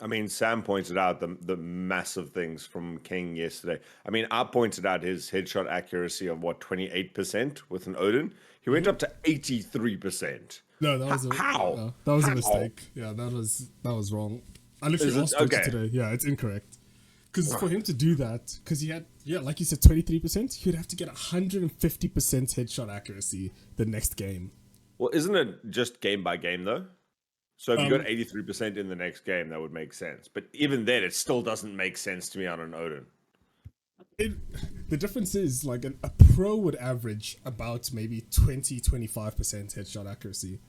I mean, Sam pointed out the massive things from King yesterday. I mean, I pointed out his headshot accuracy of what 28% with an Odin. He went Mhm. up to 83%. No, How? that was a How mistake. Yeah, that was wrong. I literally is it asked Twitch okay? today. Yeah, it's incorrect. Because for Ugh. him to do that, because he had, yeah, like you said, 23%, he would have to get 150% headshot accuracy the next game. Well, isn't it just game by game though? So if you got Um, 83% in the next game, that would make sense. But even then, it still doesn't make sense to me on an Odin. it, the difference is like a pro would average about maybe 20-25% headshot accuracy.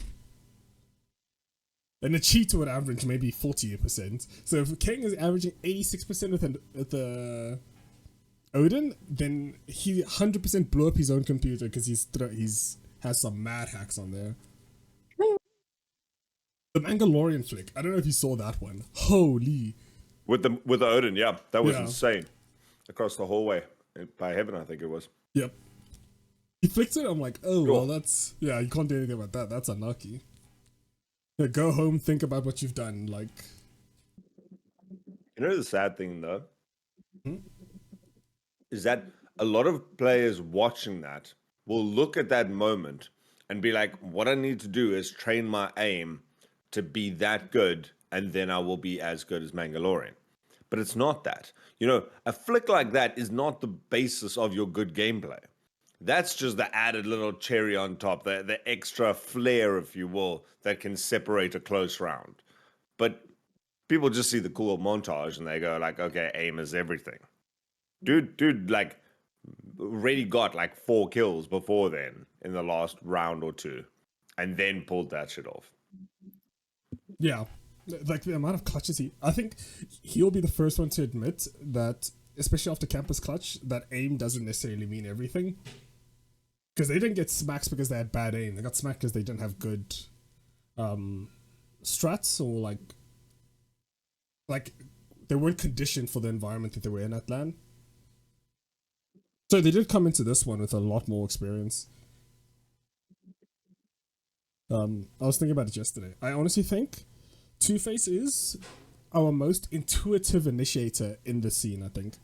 And a cheater would average maybe 40%. So if King is averaging 86% with the Odin, then he 100% blew up his own computer because he's has some mad hacks on there. The Mandalorian flick. I don't know if you saw that one. Holy. With the Odin, yeah, that was Yeah. insane. Across the hallway by heaven, I think it was. Yep. He flicked it. I'm like, oh well, Sure. that's yeah. You can't do anything about that. That's unlucky. Yeah, go home, think about what you've done. Like, You know the sad thing though hmm? is that a lot of players watching that will look at that moment and be like, "What I need to do is train my aim to be that good, and then I will be as good as Mandalorian." But it's not that. You know, a flick like that is not the basis of your good gameplay. That's just the added little cherry on top, the extra flair, if you will, that can separate a close round. But people just see the cool montage and they go like, okay, aim is everything. Dude, like already got like 4 kills before then in the last round or two, and then pulled that shit off. Yeah, like the amount of clutches I think he'll be the first one to admit that, especially after campus clutch, that aim doesn't necessarily mean everything. Because they didn't get smacks because they had bad aim. They got smacked because they didn't have good um, strats or like they weren't conditioned for the environment that they were in at LAN. So they did come into this one with a lot more experience. I was thinking about it yesterday. I honestly think Two-Face is our most intuitive initiator in the scene. I think,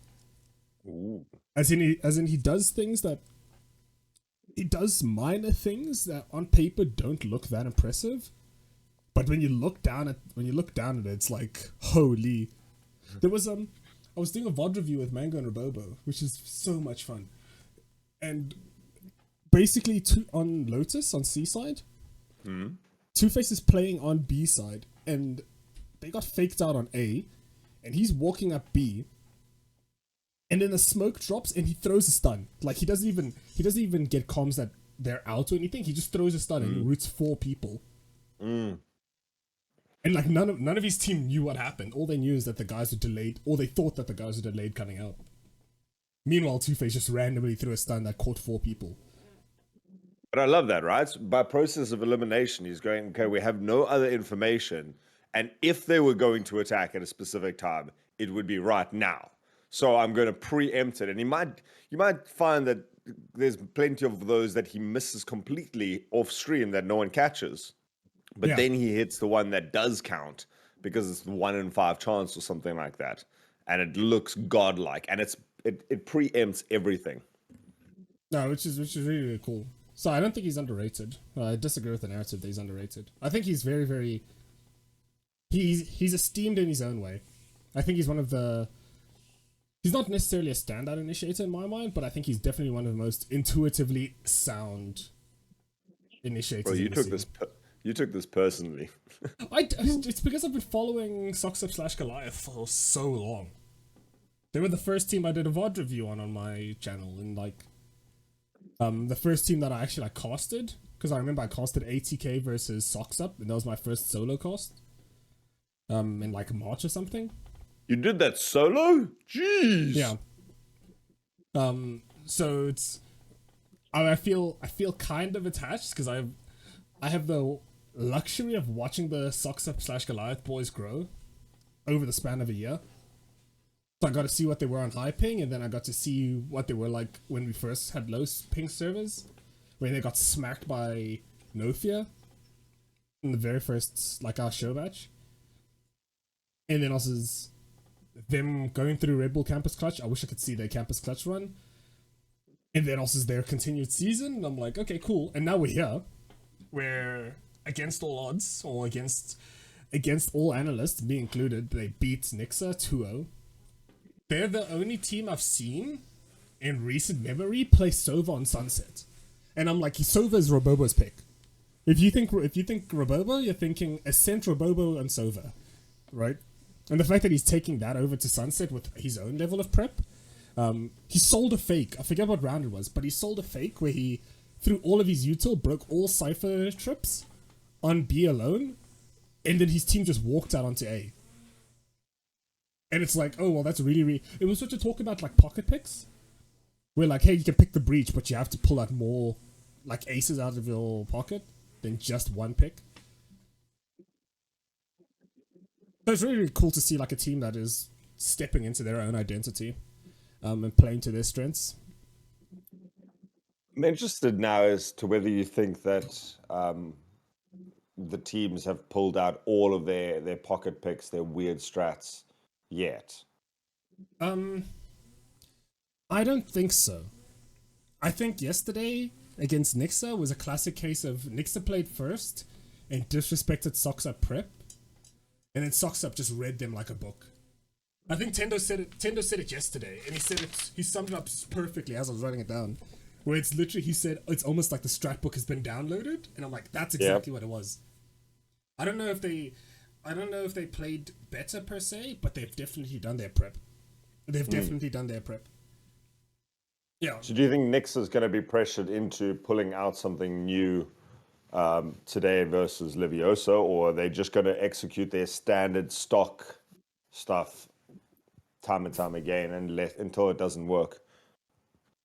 Ooh. as in he does things that he does minor things that on paper don't look that impressive, but when you look down at it, it's like holy. There was I was doing a VOD review with Mango and Robobo, which is so much fun, and basically on Lotus on C side, Two-Face is playing on B side, and they got faked out on A, and he's walking up B, and then the smoke drops, and he throws a stun. Like he doesn't even get comms that they're out or anything. He just throws a stun and roots 4 people. And like none of his team knew what happened. All they knew is that the guys were delayed, or they thought that the guys were delayed coming out. Meanwhile, Two-Face just randomly threw a stun that caught 4 people. But I love that, right? By process of elimination, he's going, okay, we have no other information. And if they were going to attack at a specific time, it would be right now. So I'm going to preempt it. And you might find that there's plenty of those that he misses completely off stream that no one catches. But Yeah, then he hits the one that does count because it's the 1 in 5 chance or something like that. And it looks godlike. And it preempts everything. no, which is really, really cool. So I don't think he's underrated. I disagree with the narrative that he's underrated. I think he's very, very. He's esteemed in his own way. I think he's one of the. He's not necessarily a standout initiator in my mind, but I think he's definitely one of the most intuitively sound Bro, initiators in the scene. you took this personally. It's because I've been following Soxup / Goliath for so long. They were the first team I did a VOD review on my channel, and like, the first team that I actually like casted, because I remember I casted ATK versus Soxup, and that was my first solo cast. In like March or something. You did that solo? Jeez. Yeah. So it's I feel kind of attached because I have the luxury of watching the Soxup / Goliath boys grow over the span of a year. So I got to see what they were on high ping, and then I got to see what they were like when we first had low ping servers, when they got smacked by Nofia. in the very first, like, our show batch. And then also them going through Red Bull Campus Clutch. I wish I could see their Campus Clutch run. And then also their continued season. And I'm like, okay, cool. And now we're here. We're against all odds, or against all analysts, me included. They beat Nixa 2-0. They're the only team I've seen in recent memory play Sova on Sunset. And I'm like, Sova is Robobo's pick. If you think Robobo, you're thinking Ascent, Robobo, and Sova, right? And the fact that he's taking that over to Sunset with his own level of prep, he sold a fake. I forget what round it was, but he sold a fake where he, through all of his util, broke all Cypher trips on B alone, and then his team just walked out onto A. And it's like, oh, well, that's really... It was such a talk about, like, pocket picks, where, like, hey, you can pick the breach, but you have to pull out more, like, aces out of your pocket than just one pick. So it's really, really cool to see, like, a team that is stepping into their own identity and playing to their strengths. I'm interested now as to whether you think that the teams have pulled out all of their pocket picks, their weird strats yet. I don't think so. I think yesterday against Nixa was a classic case of Nixa played first and disrespected Socks Up prep, and then Socks Up just read them like a book. I think Tendo said it yesterday, and he summed it up perfectly as I was writing it down. Where it's literally, he said, it's almost like the strat book has been downloaded, and I'm like, that's exactly what it was. I don't know if they played better per se, but they've definitely done their prep. Yeah. So do you think Nix is going to be pressured into pulling out something new today versus Leviosa, or are they just going to execute their standard stock stuff time and time again and until it doesn't work?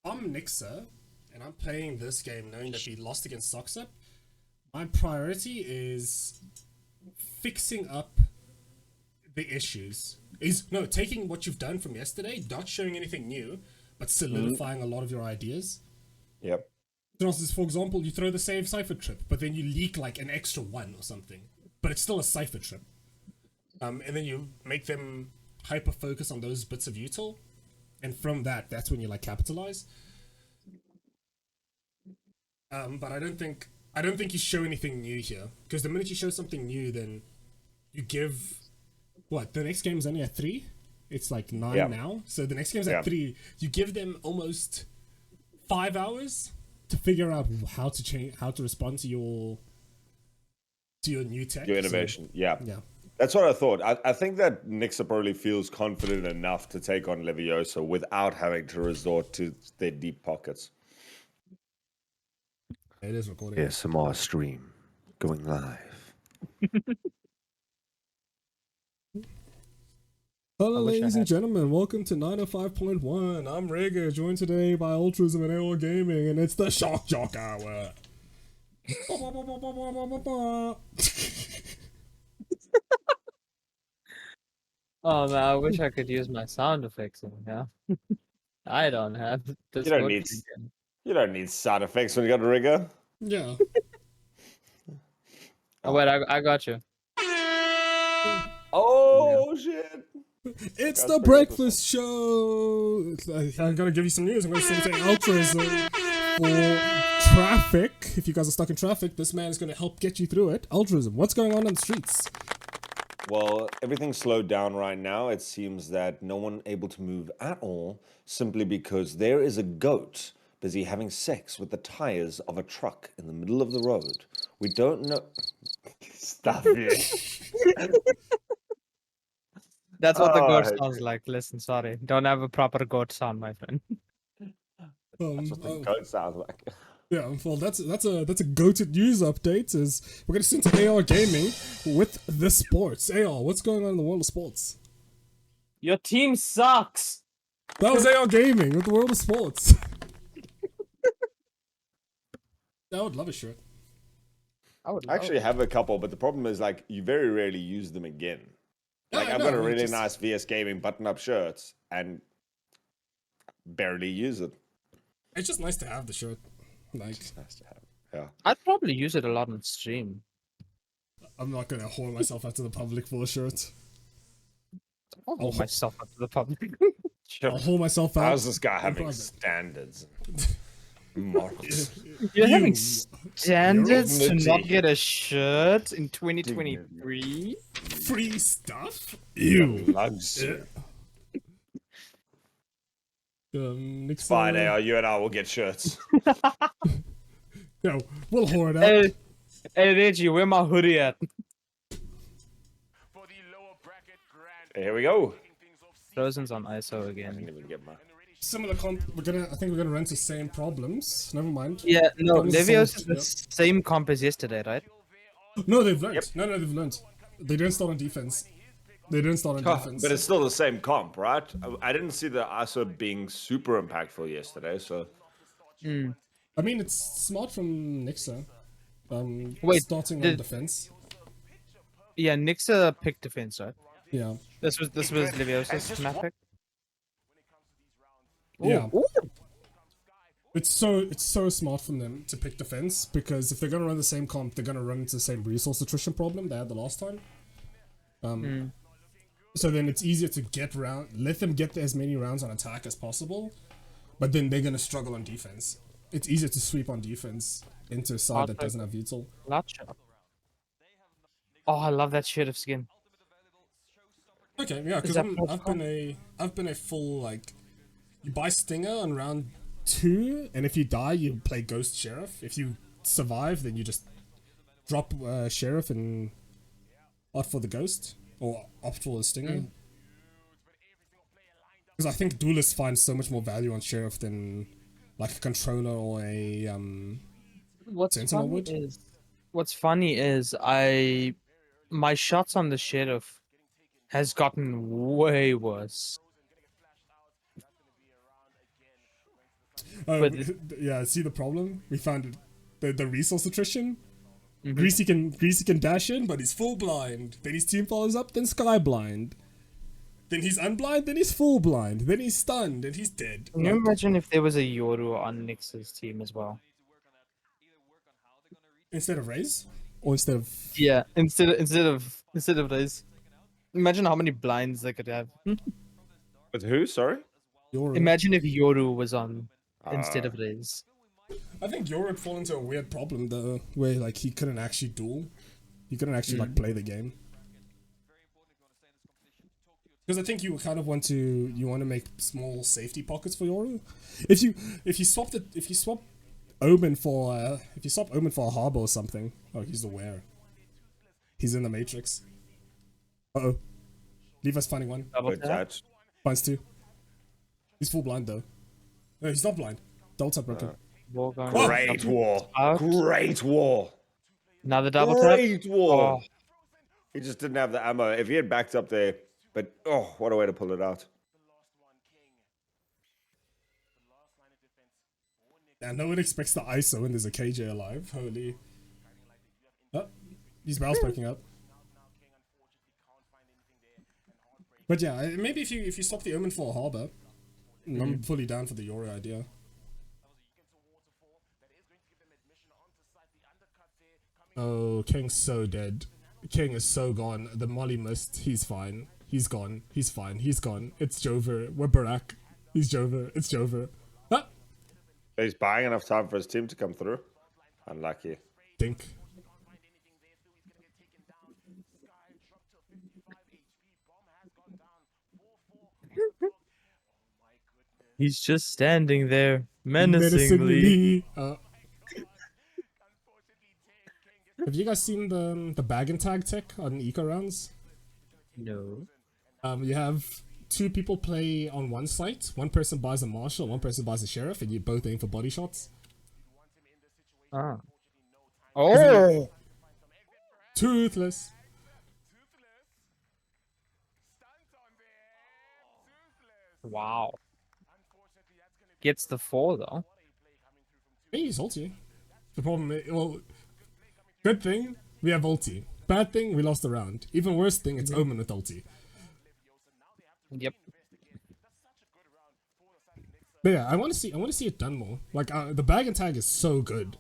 I'm Nixa, and I'm playing this game knowing that we lost against Soxup. My priority is fixing up the issues. Taking what you've done from yesterday, not showing anything new, but solidifying a lot of your ideas. Yep. So, for example, you throw the same cipher trip, but then you leak like an extra one or something, but it's still a cipher trip. And then you make them hyper focus on those bits of util, and from that's when you like capitalize. But I don't think you show anything new here, because the minute you show something new, then you give the next game is only at 3. It's like 9 now, so the next game's at 3. You give them almost 5 hours to figure out how to respond to your new tech, your innovation. Yeah. Yeah. That's what I thought. I think that Nixa probably feels confident enough to take on Leviosa without having to resort to their deep pockets. It is recording. ASMR stream going live. Hello, ladies and gentlemen. Welcome to 905.1. I'm Rega, joined today by Ultras and AOR Gaming, and it's the Shock Jock Hour. Oh man, I wish I could use my sound effects in here. I don't have this. You don't need sound effects when you got a rigger. Yeah. Oh wait, I got you. Oh shit! It's the breakfast show. I'm gonna give you some news. I'm gonna send it to Ultras for traffic. If you guys are stuck in traffic, this man is gonna help get you through it. Altruism. What's going on the streets? Well, everything's slowed down right now. It seems that no one able to move at all, simply because there is a goat busy having sex with the tires of a truck in the middle of the road. We don't know. Stop it. That's what the goat sounds like. Listen, sorry, don't have a proper goat sound, my friend. That's what the goat sounds like. Yeah, well, that's a goated news update. Is we're gonna send to AR Gaming with the sports. AR, what's going on in the world of sports? Your team sucks. That was AR Gaming with the world of sports. I would love a shirt. I actually have a couple, but the problem is like you very rarely use them again. Like I've got a really nice VS Gaming button-up shirt and barely use it. It's just nice to have the shirt. Like It's nice to have. Yeah. I'd probably use it a lot on stream. I'm not gonna whore myself out to the public for a shirt. I'll hold myself up to the public. I'll whore myself out. How's this guy in having private. standards? Morals. You're having You- standards to not Dignity. get a shirt in 2023? Free stuff? Ew. Luxury. Next Fine, AR, you and I will get shirts. No, we'll whore it out. Hey Reggie, where my hoodie at? Here we go. Frozen's on ISO I again. didn't even get my. Similar comp. I think we're gonna run into the same problems. Never mind. Yeah, no, Problems Leviosa solved, is the yep. same comp as yesterday, right? No, they've learned. Yep. No, they've learned. They didn't start on defense. They didn't start on defense. But it's still the same comp, right? I didn't see the ISO being super impactful yesterday, so. I mean, it's smart from Nixa. Wait, starting on did- defense. Yeah, Nixa picked defense, right? Yeah. This was Leviosa's map pick. Yeah. Ooh. It's so smart from them to pick defense, because if they're gonna run the same comp, they're gonna run into the same resource attrition problem they had the last time. So then it's easier to let them get as many rounds on attack as possible, but then they're gonna struggle on defense. It's easier to sweep on defense into a side that doesn't have Vital. Gotcha. Oh, I love that shit of skin. Okay, yeah, because that I've been a full, like, you buy Stinger on round 2, and if you die, you play Ghost Sheriff. If you survive, then you just drop Sheriff and opt for the Ghost, or opt for the Stinger. Because I think Duelists find so much more value on Sheriff than, like, a Controller or a Sentinel would. What's funny is my shots on the sheriff has gotten way worse. But Yeah, see the problem? We found it. The resource attrition. Greasy can dash in, but he's full blind. Then his team follows up, then sky blind. Then he's unblind, then he's full blind. Then he's stunned, and he's dead. Can you imagine if there was a Yoru on Nyx's team as well? Instead of Raze? Or instead of... Yeah, instead of this. Imagine how many blinds they could have. With who? Sorry? Yoru. Imagine if Yoru was on instead of Riz. I think Yoru would fall into a weird problem, though, where, like, he couldn't actually duel. He couldn't actually, like, play the game. Because I think you kind of want to make small safety pockets for Yoru. If you swap Omen for a harbor or something. Oh, he's aware. He's in the Matrix. Uh-oh. Levi's finding one. Good touch. Finds two. He's full blind though. No, he's not blind. Double tap broken. Great wall. Great wall. Another double tap. Great wall. Oh, He just didn't have the ammo. If he had backed up there, but oh, what a way to pull it out. Yeah, no one expects the ISO when there's a KJ alive. Holy. Oh, his barrel's poking up. But yeah, maybe if you swap the Omen for a harbor, I'm fully down for the Yoru idea. Oh, King's so dead. King is so gone. The Molly missed. He's fine. He's gone. He's fine. He's gone. It's Jover. We're Barak. He's Jover. It's Jover. Ah! He's buying enough time for his team to come through. Unlucky. Think. he's just standing there menacingly. Have you guys seen the bag and tag tech on eco rounds? No. You have two people play on one site. One person buys a marshal, one person buys a sheriff, and you both aim for body shots. Ah. Oh. Toothless. Wow. Gets the 4 though. Hey, he's ulti. The problem is, well, good thing we have ulti. Bad thing, we lost the round. Even worse thing, it's Omen with ulti. Yep. But yeah, I want to see it done more. Like the bag and tag is so good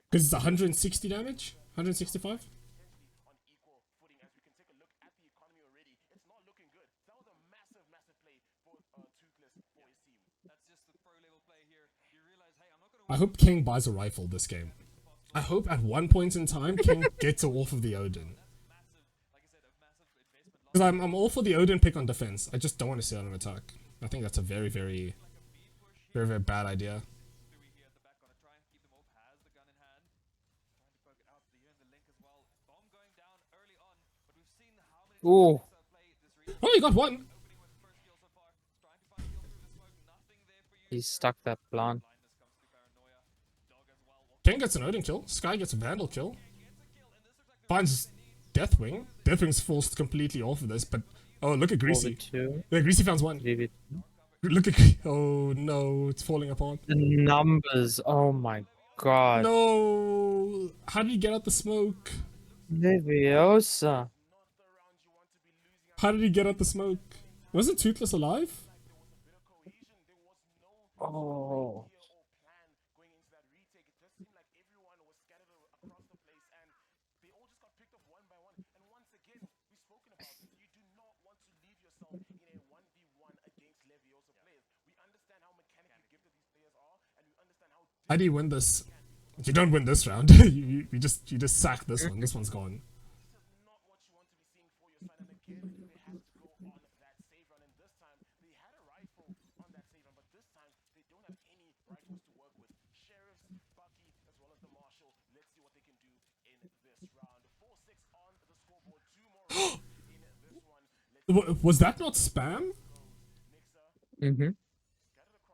because it's 160 damage, 165. I hope King buys a rifle this game. I hope at one point in time King gets off of the Odin. Because I'm all for the Odin pick on defense. I just don't want to see it on attack. I think that's a very, very, very, very bad idea. Ooh. Oh, you got one. He stuck that plant. King gets an Odin kill. Sky gets a Vandal kill. Finds Deathwing. Deathwing's forced completely off of this, but oh, look at Greasy. Yeah, Greasy found one. Look at oh no, it's falling apart. The numbers. Oh my god. No, how did he get out the smoke? Leviosa. How did he get out the smoke? Wasn't Toothless alive? Oh. How do you win this? You don't win this round. you just sack this one. This one's gone. Was that not spam? Mm-hmm.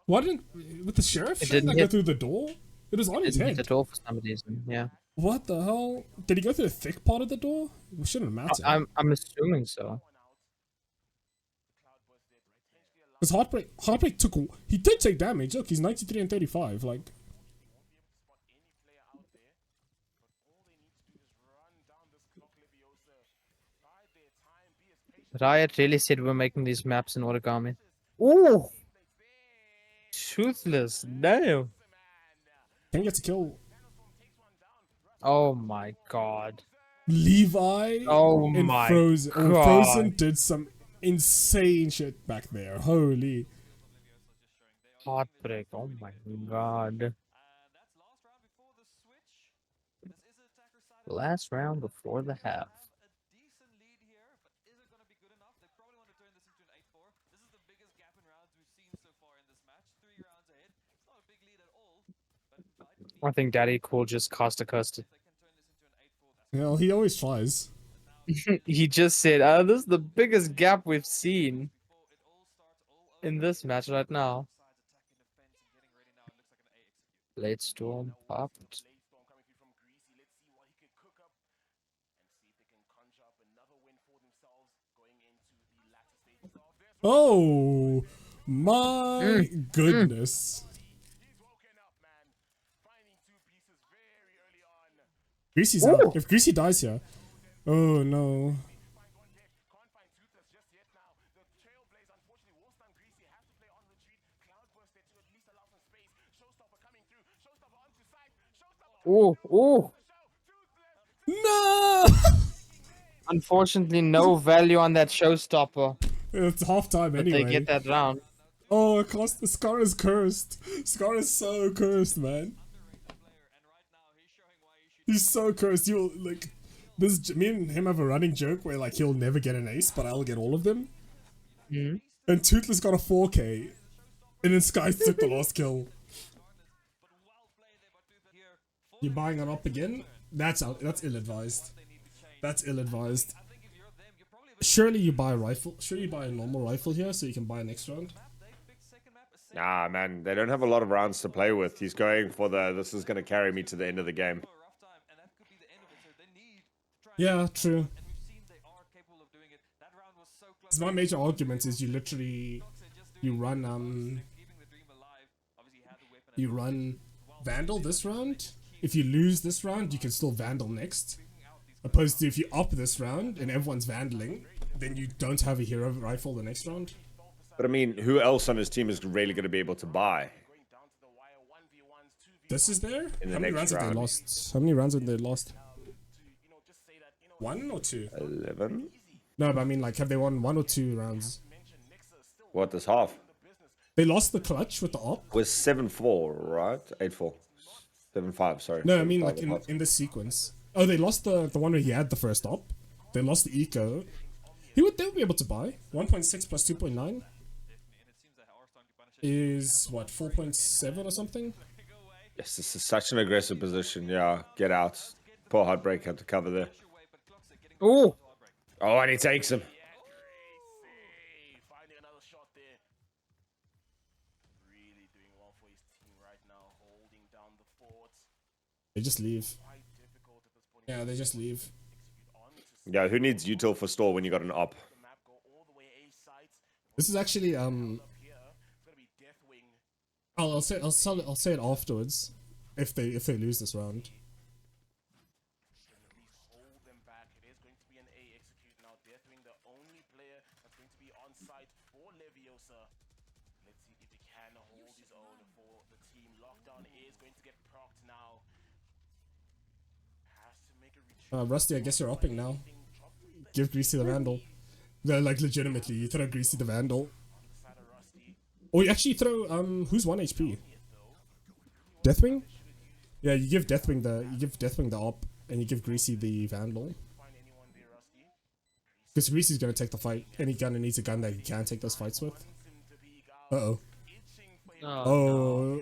Why didn't with the sheriff? It Shouldn't didn't that go hit. through the door? It was on his Didn't hit head. the door for some reason. Yeah. What the hell? Did he go through the thick part of the door? It shouldn't matter. I'm assuming so. Because Heartbreak took. He did take damage. Look, he's 93 and 35. Like. Riot really said we're making these maps in origami. Ooh! Toothless, damn. King gets a kill. Oh my god. Levi Oh and my Frozen. Oh, god. Frozen did some insane shit back there. Holy. Heartbreak, oh my god. Last round before the half. I think Daddy Cool just cast a curse. You know, he always tries. He just said, this is the biggest gap we've seen in this match right now. Late Storm popped. Oh my goodness. Greasy's out. If Greasy dies here. Oh no. Ooh, ooh. No! Unfortunately, no value on that showstopper. It's half time But anyway. they get that round. Oh, the Scar is cursed. Scar is so cursed, man. He's so cursed. You'll like this. Me and him have a running joke where like he'll never get an ace, but I'll get all of them. Mm-hmm. And Toothless got a 4K, and then Sky took the last kill. You're buying it up again? That's out. That's ill-advised. That's ill-advised. Surely you buy a rifle. Surely you buy a normal rifle here so you can buy next round. Nah, man, they don't have a lot of rounds to play with. He's going for this is going to carry me to the end of the game. Yeah, true. My major argument is you run Vandal this round. If you lose this round, you can still Vandal next. Opposed to if you up this round and everyone's Vandaling, then you don't have a hero rifle the next round. But I mean, who else on his team is really going to be able to buy? This is there? In the How many next rounds have they round. lost? How many rounds have they lost? 1 or 2? 11? No, but I mean, like, have they won 1 or 2 rounds? What, this half? They lost the clutch with the op. Was 7-4, right? 8-4. 7-5, sorry. No, I mean 7-5 like at half. in this sequence. Oh, they lost the one where he had the first op. They lost the eco. They would be able to buy 1.6 plus 2.9 is what 4.7 or something. Yes, this is such an aggressive position. Yeah, get out. Poor Heartbreak had to cover there. Oh, Oh, and he takes him. Finding another shot there. Really doing well for his team right now, holding down the forts. They just leave. Quite difficult at this point. Yeah, they just leave. Execute on to Yeah, who needs util for store when you got an op? the map, go all the way A sites. This is actually Up here, it's gonna be Deathwing. I'll say it afterwards if they lose this round. Can at least hold them back. It is going to be an A execute now. Deathwing, the only player that's going to be on site for Leviosa. Let's see if he can hold his own for the team. Lockdown is going to get procced now. Has to make a retreat. Rusty, I guess you're upping now. Give Greasy the Vandal. No, like legitimately, you throw Greasy the Vandal. Side of Rusty. Or you actually throw who's 1 HP? Deathwing? Yeah, you give Deathwing the op and you give Greasy the Vandal. Find anyone there, Rusty. Because Greasy's gonna take the fight. Any gunner needs a gun that he can take those fights with. Wants him to be out. Uh oh. Itching for him Oh,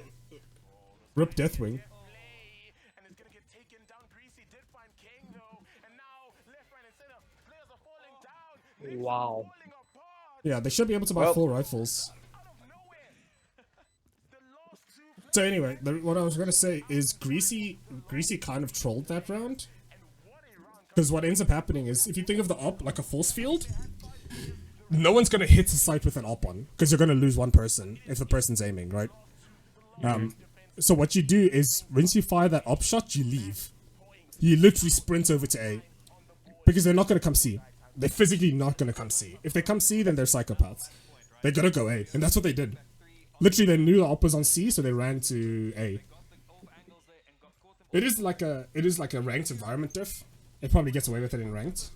rip Deathwing. play. And it's gonna get taken down. Greasy did find King though. And now left, right, and center. Players are falling down. wow. Falling apart. Yeah, they should be able to buy Well- 4 rifles. Out of nowhere. The last two So anyway, what I was gonna say is Greasy kind of trolled that round. Because what ends up happening is, if you think of the op like a force field, no one's gonna hit a site with an op on, because you're gonna lose one person if the person's aiming, right? So what you do is, once you fire that op shot, you leave. You literally sprint over to A, because they're not gonna come C. They're physically not gonna come C. If they come C, then they're psychopaths. They gotta go A, and that's what they did. Literally, they knew the op was on C, so they ran to A. It is like a ranked environment diff. It probably gets away with it in ranked.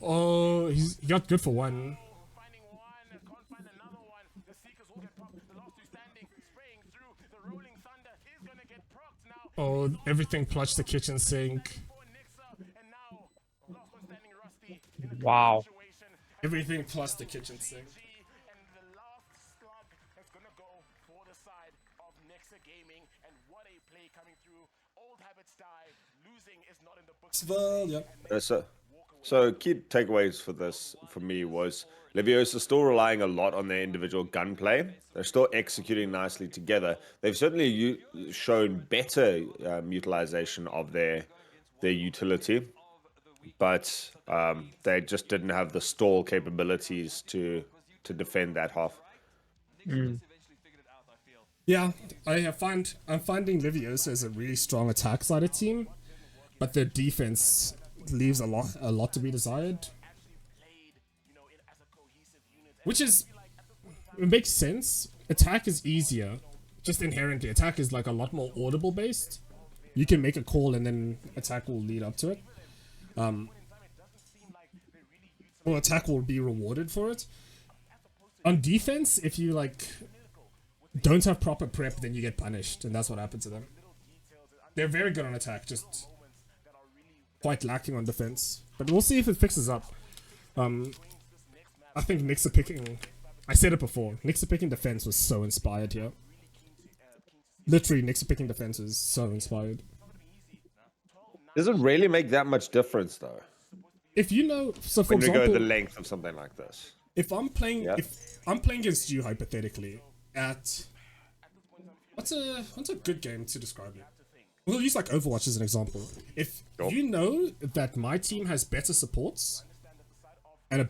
Oh, he got good for 1. finding one. Can't find another one. The Seekers will get procced. The last two standing. Spraying through. The Rolling Thunder is gonna get procced now. Oh, everything clutched the kitchen sink. For Nixa. And now last one standing Rusty. In a Wow. situation. Everything plus the kitchen sink. And the last slug is gonna go for the side of Nixa Gaming. And what a play coming through. Old habits die. Losing is not in the books. Well, yeah. So key takeaways for this, for me, was Leviosa still relying a lot on their individual gunplay. They're still executing nicely together. They've certainly shown better utilization of their utility, but they just didn't have the stall capabilities to defend that half. Yeah, I'm finding Leviosa as a really strong attack sided team, but their defense leaves a lot to be desired. Which is, it makes sense. Attack is easier, just inherently. Attack is like a lot more audible based. You can make a call and then attack will lead up to it. Or attack will be rewarded for it. On defense, if you like don't have proper prep, then you get punished, and that's what happened to them. They're very good on attack, just quite lacking on defense. But we'll see if it fixes up. I think Nixa picking, I said it before, Nixa picking defense was so inspired here. Literally, Nixa picking defense is so inspired. Doesn't really make that much difference, though, If you know, so for when we go example, the length of something like this. if I'm playing, Yeah. if I'm playing against you hypothetically at what's a good game to describe it? We'll use like Overwatch as an example. If Sure. you know that my team has better supports and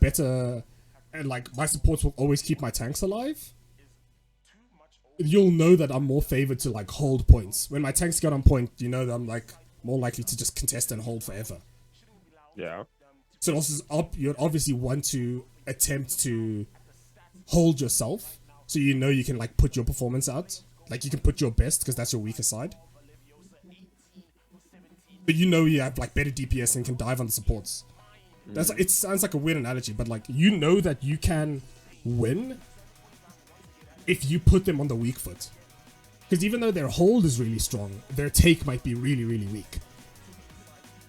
like my supports will always keep my tanks alive, you'll know that I'm more favored to like hold points. When my tanks get on point, you know that I'm like more likely to just contest and hold forever. Yeah. So also, you'd obviously want to attempt to hold yourself, so you know you can like put your performance out, like you can put your best because that's your weaker side. But you know you have like better DPS and can dive on the supports. That's it sounds like a weird analogy, but like you know that you can win if you put them on the weak foot. Because even though their hold is really strong, their take might be really, really weak.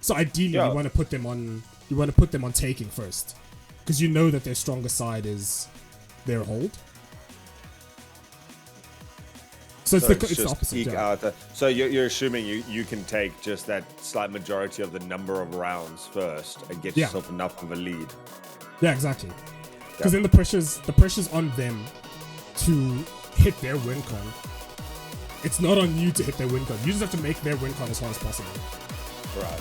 So ideally, Yeah. you want to put them on. You want to put them on taking first, because you know that their stronger side is their hold. So it's it's the just opposite. eke Yeah. out so you're assuming you can take just that slight majority of the number of rounds first and get Yeah. yourself enough of a lead. Yeah, exactly. Because then the pressure's on them to hit their win con. It's not on you to hit their win con. You just have to make their win con as hard as possible. Right.